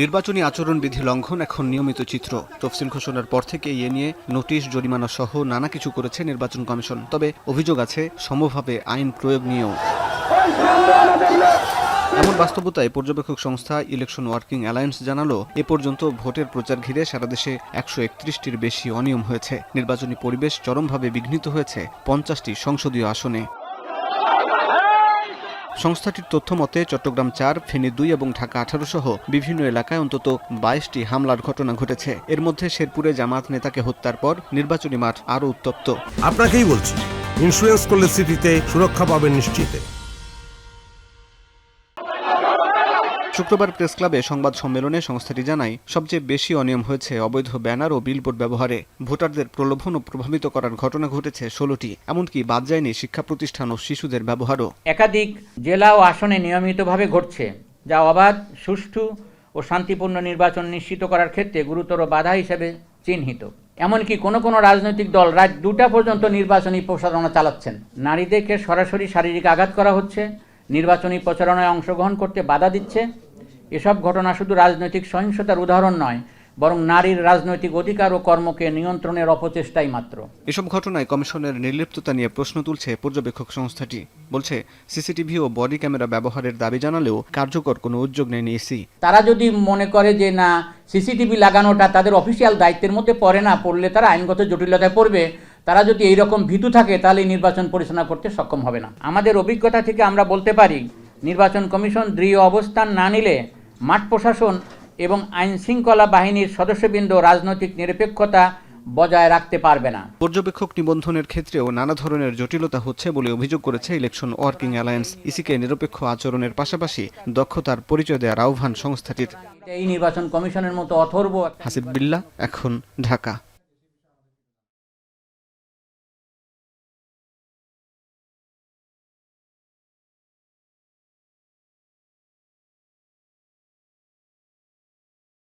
নির্বাচনী আচরণবিধি লঙ্ঘন এখন নিয়মিত চিত্র। তফসিল ঘোষণার পর থেকে এ নিয়ে নোটিশ, জরিমানা সহ নানা কিছু করেছে নির্বাচন কমিশন। তবে অভিযোগ আছে সমভাবে আইন প্রয়োগ নিয়েও। এমন বাস্তবতায় পর্যবেক্ষক সংস্থা ইলেকশন ওয়ার্কিং অ্যালায়েন্স জানালো, এ পর্যন্ত ভোটের প্রচার ঘিরে সারা দেশে 131টির বেশি অনিয়ম হয়েছে। নির্বাচনী পরিবেশ চরমভাবে বিঘ্নিত হয়েছে 50টি সংসদীয় আসনে। সংস্থাটির তথ্য মতে চট্টগ্রাম 4, ফেনী 2 এবং ঢাকা 18 সহ বিভিন্ন এলাকায় অন্তত 22টি হামলার ঘটনা ঘটেছে। এর মধ্যে শেরপুরে জামাত নেতাকে হত্যার পর নির্বাচনী মাঠ আরও উত্তপ্ত। আপনাকেই বলছি, ইন্স্যুরেন্স করলে সিটিতে সুরক্ষা পাবেন নিশ্চিত। শুক্রবার প্রেস ক্লাবে সংবাদ সম্মেলনে সংস্থাটি জানায়, সবচেয়ে বেশি অনিয়ম হয়েছে অবৈধ ব্যানার ও বিলবোর্ড ব্যবহারে। ভোটারদের প্রলোভন ও প্রভাবিত করার ঘটনা ঘটেছে 16টি। এমনকি বাদ যায়নি শিক্ষা প্রতিষ্ঠান ও শিশুদের ব্যবহারও। একাধিক জেলা ও আসনে নিয়মিতভাবে ঘটছে, যা অবাধ, সুষ্ঠু ও শান্তিপূর্ণ নির্বাচন নিশ্চিত করার ক্ষেত্রে গুরুতর বাধা হিসেবে চিহ্নিত। এমনকি কোনো রাজনৈতিক দল রাত 2টা পর্যন্ত নির্বাচনী প্রচারণা চালাচ্ছেন। নারীদেরকে সরাসরি শারীরিক আঘাত করা হচ্ছে, নির্বাচনী প্রচারণায় অংশগ্রহণ করতে বাধা দিচ্ছে। এসব ঘটনা শুধু রাজনৈতিক সহিংসতার উদাহরণ নয়, বরং নারীর রাজনৈতিক অধিকার ও কর্মকে নিয়ন্ত্রণের অপচেষ্টাই মাত্র। এসব ঘটনায় কমিশনের নির্লিপ্ততা নিয়ে প্রশ্ন তুলছে পর্যবেক্ষক সংস্থাটি। বলছে, সিসিটিভি ও বডি ক্যামেরা ব্যবহারের দাবি জানালেও কার্যকর কোনো উদ্যোগ নেয়নি ইসি। তারা যদি মনে করে যে না, সিসিটিভি লাগানোটা তাদের অফিসিয়াল দায়িত্বের মধ্যে পড়লে তারা আইনগত জটিলতায় পড়বে, তারা যদি এইরকম ভীতু থাকে তাহলে নির্বাচন পরিচালনা করতে সক্ষম হবে না। আমাদের অভিজ্ঞতা থেকে আমরা বলতে পারি, নির্বাচন কমিশন দৃঢ় অবস্থান না নিলে মাঠ প্রশাসন এবং আইন শৃঙ্খলা বাহিনীর সদস্যবৃন্দ রাজনৈতিক নিরপেক্ষতা বজায় রাখতে পারবে না। পর্যবেক্ষক নিবন্ধনের ক্ষেত্রেও নানা ধরনের জটিলতা হচ্ছে বলে অভিযোগ করেছে ইলেকশন ওয়ার্কিং অ্যালায়েন্স। ইসিকে নিরপেক্ষ আচরণের পাশাপাশি দক্ষতার পরিচয় দেওয়ার আহ্বান সংস্থাটির। এই নির্বাচন কমিশনের মতো অথর্ব। হাসিব বিল্লাহ, এখন, ঢাকা।